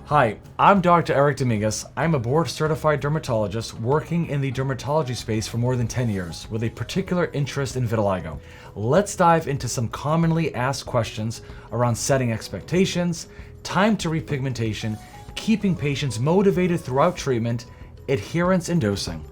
Hi, I'm Dr. Erik Domingues. I'm a board-certified dermatologist working in the dermatology space for more than 10 years with a particular interest in vitiligo. Let's dive into some commonly asked questions around setting expectations, time to repigmentation, keeping patients motivated throughout treatment, adherence and dosing.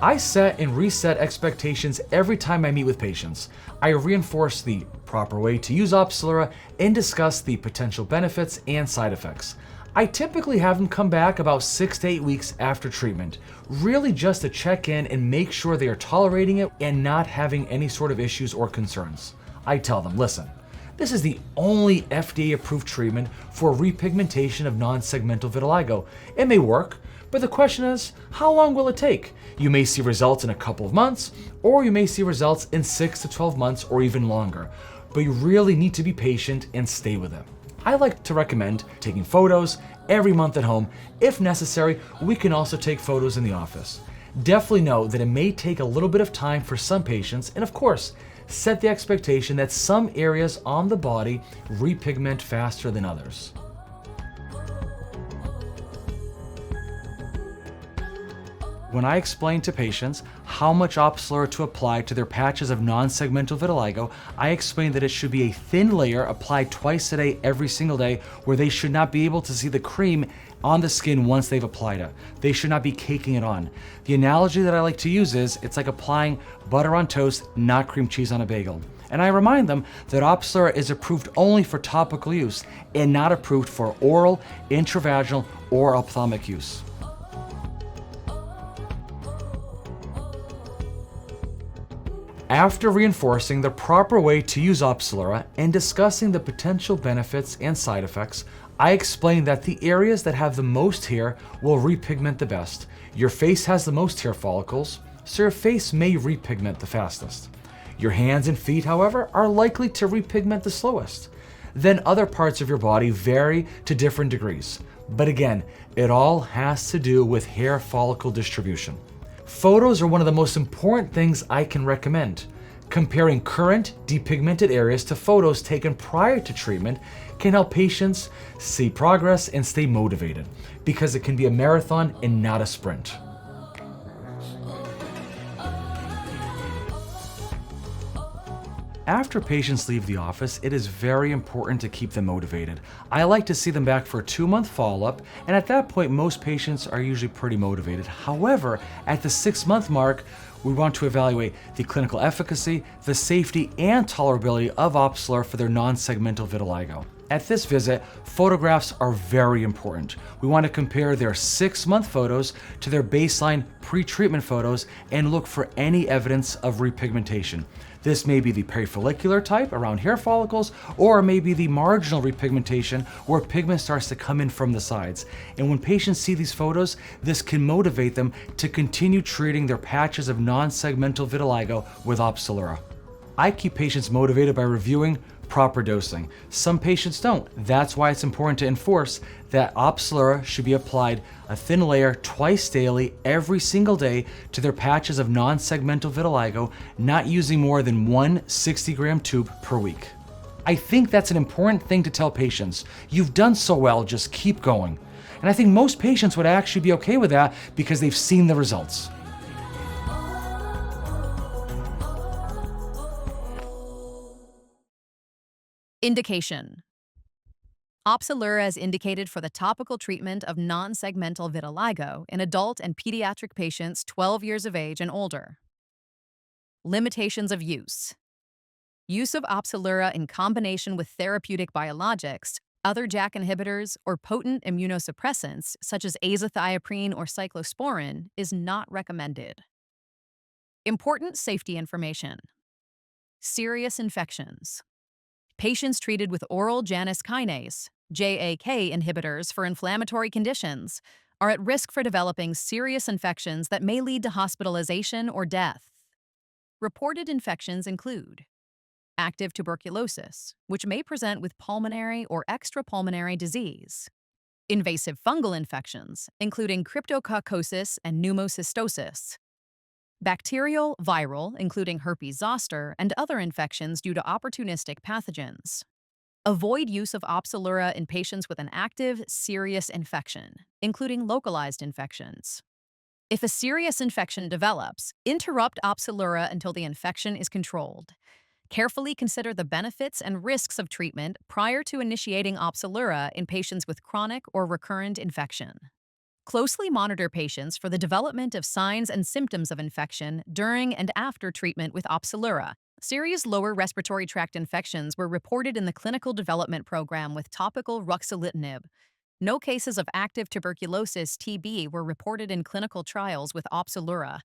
I set and reset expectations every time I meet with patients. I reinforce the proper way to use OPZELURA and discuss the potential benefits and side effects. I typically have them come back about 6 to 8 weeks after treatment, really just to check in and make sure they are tolerating it and not having any sort of issues or concerns. I tell them, listen, this is the only FDA-approved treatment for repigmentation of nonsegmental vitiligo. It may work, but the question is, how long will it take? You may see results in a couple of months, or you may see results in 6 to 12 months or even longer. But you really need to be patient and stay with it. I like to recommend taking photos every month at home. If necessary, we can also take photos in the office. Definitely know that it may take a little bit of time for some patients, and of course, set the expectation that some areas on the body repigment faster than others. When I explain to patients how much OPZELURA to apply to their patches of non-segmental vitiligo, I explain that it should be a thin layer applied twice a day every single day, where they should not be able to see the cream on the skin once they've applied it. They should not be caking it on. The analogy that I like to use is, it's like applying butter on toast, not cream cheese on a bagel. And I remind them that OPZELURA is approved only for topical use and not approved for oral, intravaginal, or ophthalmic use. After reinforcing the proper way to use OPZELURA and discussing the potential benefits and side effects, I explain that the areas that have the most hair will repigment the best. Your face has the most hair follicles, so your face may repigment the fastest. Your hands and feet, however, are likely to repigment the slowest. Then other parts of your body vary to different degrees. But again, it all has to do with hair follicle distribution. Photos are one of the most important things I can recommend. Comparing current depigmented areas to photos taken prior to treatment can help patients see progress and stay motivated, because it can be a marathon and not a sprint. After patients leave the office, it is very important to keep them motivated. I like to see them back for a 2-month follow-up, and at that point, most patients are usually pretty motivated. However, at the 6-month mark, we want to evaluate the clinical efficacy, the safety, and tolerability of OPZELURA for their non-segmental vitiligo. At this visit, photographs are very important. We want to compare their 6-month photos to their baseline pre-treatment photos and look for any evidence of repigmentation. This may be the perifollicular type around hair follicles, or it may be the marginal repigmentation where pigment starts to come in from the sides. And when patients see these photos, this can motivate them to continue treating their patches of non-segmental vitiligo with OPZELURA. I keep patients motivated by reviewing proper dosing. Some patients don't. That's why it's important to enforce that OPZELURA should be applied a thin layer twice daily, every single day, to their patches of non-segmental vitiligo, not using more than one 60-gram tube per week. I think that's an important thing to tell patients. You've done so well, just keep going. And I think most patients would actually be okay with that because they've seen the results. Indication. OPZELURA is indicated for the topical treatment of non-segmental vitiligo in adult and pediatric patients 12 years of age and older. Limitations of use. Use of OPZELURA in combination with therapeutic biologics, other JAK inhibitors, or potent immunosuppressants such as azathioprine or cyclosporine is not recommended. Important safety information. Serious infections. Patients treated with oral Janus kinase, JAK inhibitors for inflammatory conditions are at risk for developing serious infections that may lead to hospitalization or death. Reported infections include active tuberculosis, which may present with pulmonary or extrapulmonary disease, invasive fungal infections, including cryptococcosis and pneumocystosis, bacterial, viral, including herpes zoster, and other infections due to opportunistic pathogens. Avoid use of Opzelura in patients with an active, serious infection, including localized infections. If a serious infection develops, interrupt Opzelura until the infection is controlled. Carefully consider the benefits and risks of treatment prior to initiating Opzelura in patients with chronic or recurrent infection. Closely monitor patients for the development of signs and symptoms of infection during and after treatment with Opzelura. Serious lower respiratory tract infections were reported in the clinical development program with topical ruxolitinib. No cases of active tuberculosis (TB) were reported in clinical trials with Opzelura.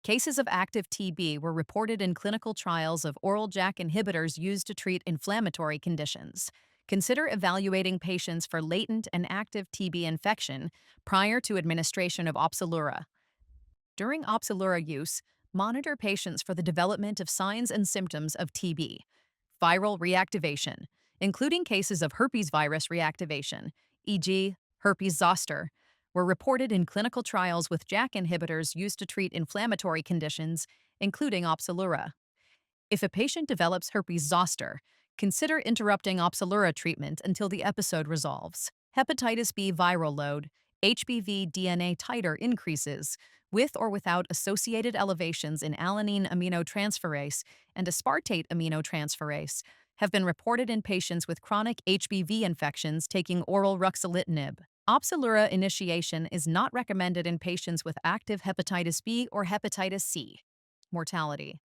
Cases of active TB were reported in clinical trials of oral JAK inhibitors used to treat inflammatory conditions. Consider evaluating patients for latent and active TB infection prior to administration of Opzelura. During Opzelura use, monitor patients for the development of signs and symptoms of TB. Viral reactivation, including cases of herpes virus reactivation, e.g., herpes zoster, were reported in clinical trials with JAK inhibitors used to treat inflammatory conditions, including Opzelura. If a patient develops herpes zoster, consider interrupting Opzelura treatment until the episode resolves. Hepatitis B viral load, HBV DNA titer increases, with or without associated elevations in alanine aminotransferase and aspartate aminotransferase, have been reported in patients with chronic HBV infections taking oral ruxolitinib. Opzelura initiation is not recommended in patients with active hepatitis B or hepatitis C. Mortality.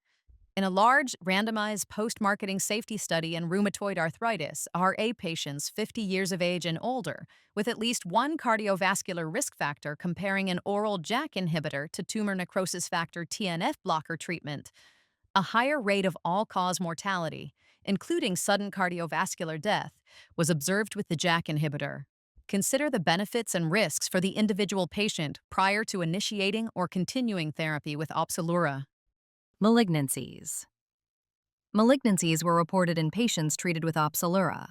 In a large, randomized post-marketing safety study in rheumatoid arthritis, RA patients 50 years of age and older, with at least one cardiovascular risk factor comparing an oral JAK inhibitor to tumor necrosis factor TNF blocker treatment, a higher rate of all-cause mortality, including sudden cardiovascular death, was observed with the JAK inhibitor. Consider the benefits and risks for the individual patient prior to initiating or continuing therapy with Opzelura. Malignancies. Malignancies were reported in patients treated with Opzelura.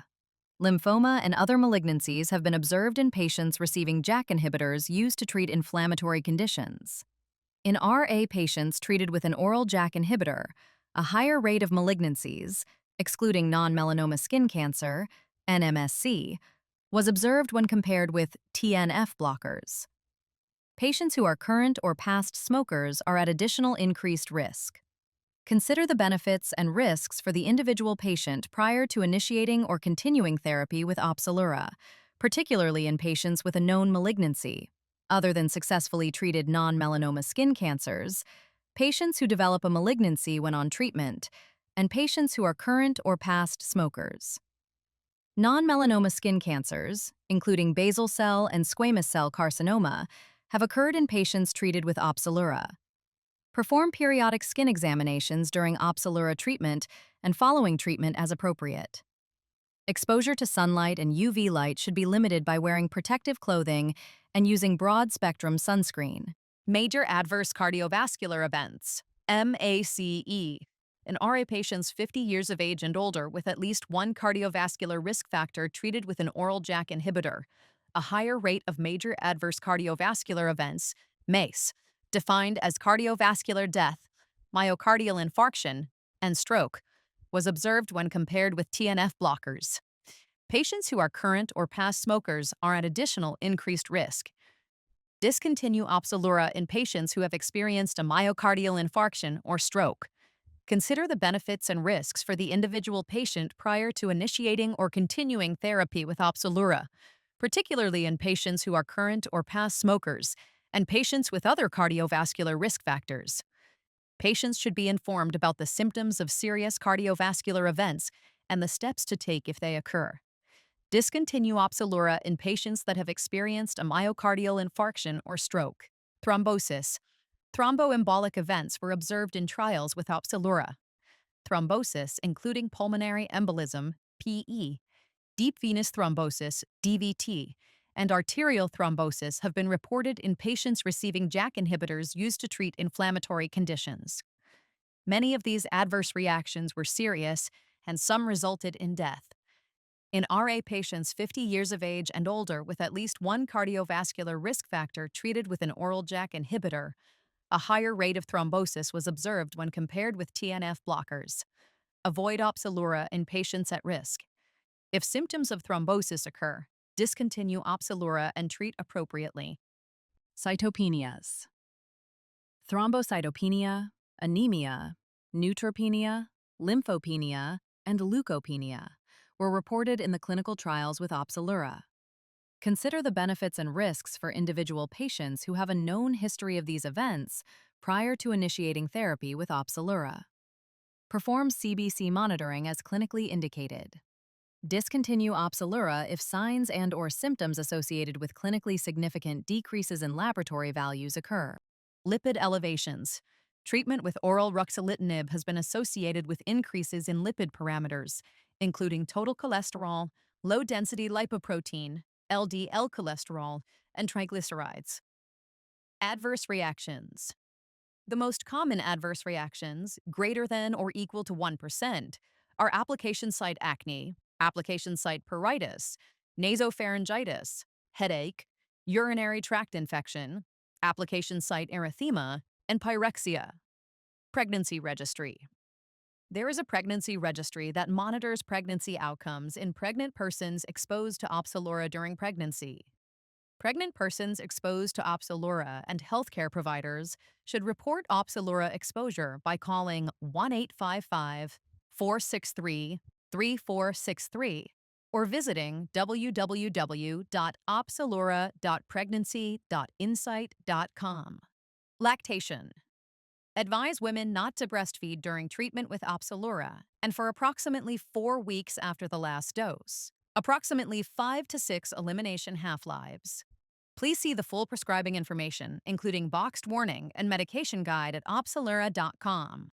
Lymphoma and other malignancies have been observed in patients receiving JAK inhibitors used to treat inflammatory conditions. In RA patients treated with an oral JAK inhibitor, a higher rate of malignancies, excluding non-melanoma skin cancer, NMSC, was observed when compared with TNF blockers. Patients who are current or past smokers are at additional increased risk. Consider the benefits and risks for the individual patient prior to initiating or continuing therapy with Opzelura, particularly in patients with a known malignancy. Other than successfully treated non-melanoma skin cancers, patients who develop a malignancy when on treatment, and patients who are current or past smokers. Non-melanoma skin cancers, including basal cell and squamous cell carcinoma, have occurred in patients treated with Opzelura. Perform periodic skin examinations during Opzelura treatment and following treatment as appropriate. Exposure to sunlight and UV light should be limited by wearing protective clothing and using broad-spectrum sunscreen. Major adverse cardiovascular events, MACE, in RA patients 50 years of age and older with at least one cardiovascular risk factor treated with an oral JAK inhibitor, a higher rate of major adverse cardiovascular events, MACE, defined as cardiovascular death, myocardial infarction, and stroke, was observed when compared with TNF blockers. Patients who are current or past smokers are at additional increased risk. Discontinue Opzelura in patients who have experienced a myocardial infarction or stroke. Consider the benefits and risks for the individual patient prior to initiating or continuing therapy with Opzelura, particularly in patients who are current or past smokers and patients with other cardiovascular risk factors. Patients should be informed about the symptoms of serious cardiovascular events and the steps to take if they occur. Discontinue Opzelura in patients that have experienced a myocardial infarction or stroke. Thrombosis. Thromboembolic events were observed in trials with Opzelura. Thrombosis, including pulmonary embolism, PE, deep venous thrombosis, DVT, and arterial thrombosis have been reported in patients receiving JAK inhibitors used to treat inflammatory conditions. Many of these adverse reactions were serious, and some resulted in death. In RA patients 50 years of age and older with at least one cardiovascular risk factor treated with an oral JAK inhibitor, A higher rate of thrombosis was observed when compared with TNF blockers. Avoid OPZELURA in patients at risk. If symptoms of thrombosis occur, discontinue OPZELURA and treat appropriately. Cytopenias. Thrombocytopenia, anemia, neutropenia, lymphopenia, and leukopenia were reported in the clinical trials with OPZELURA. Consider the benefits and risks for individual patients who have a known history of these events prior to initiating therapy with OPZELURA. Perform CBC monitoring as clinically indicated. Discontinue OPZELURA if signs and/or symptoms associated with clinically significant decreases in laboratory values occur. Lipid elevations. Treatment with oral ruxolitinib has been associated with increases in lipid parameters, including total cholesterol, low-density lipoprotein, LDL cholesterol, and triglycerides. Adverse reactions. The most common adverse reactions, greater than or equal to 1%, are application site acne, application site pruritus, nasopharyngitis, headache, urinary tract infection, application site erythema, and pyrexia. Pregnancy registry. There is a pregnancy registry that monitors pregnancy outcomes in pregnant persons exposed to OPZELURA during pregnancy. Pregnant persons exposed to OPZELURA and healthcare providers should report OPZELURA exposure by calling 1-855-463-3463 or visiting www.opzelura.pregnancy.insight.com. Lactation. Advise women not to breastfeed during treatment with OPZELURA and for approximately 4 weeks after the last dose. Approximately 5 to 6 elimination half-lives. Please see the full prescribing information, including boxed warning and medication guide at opzelura.com.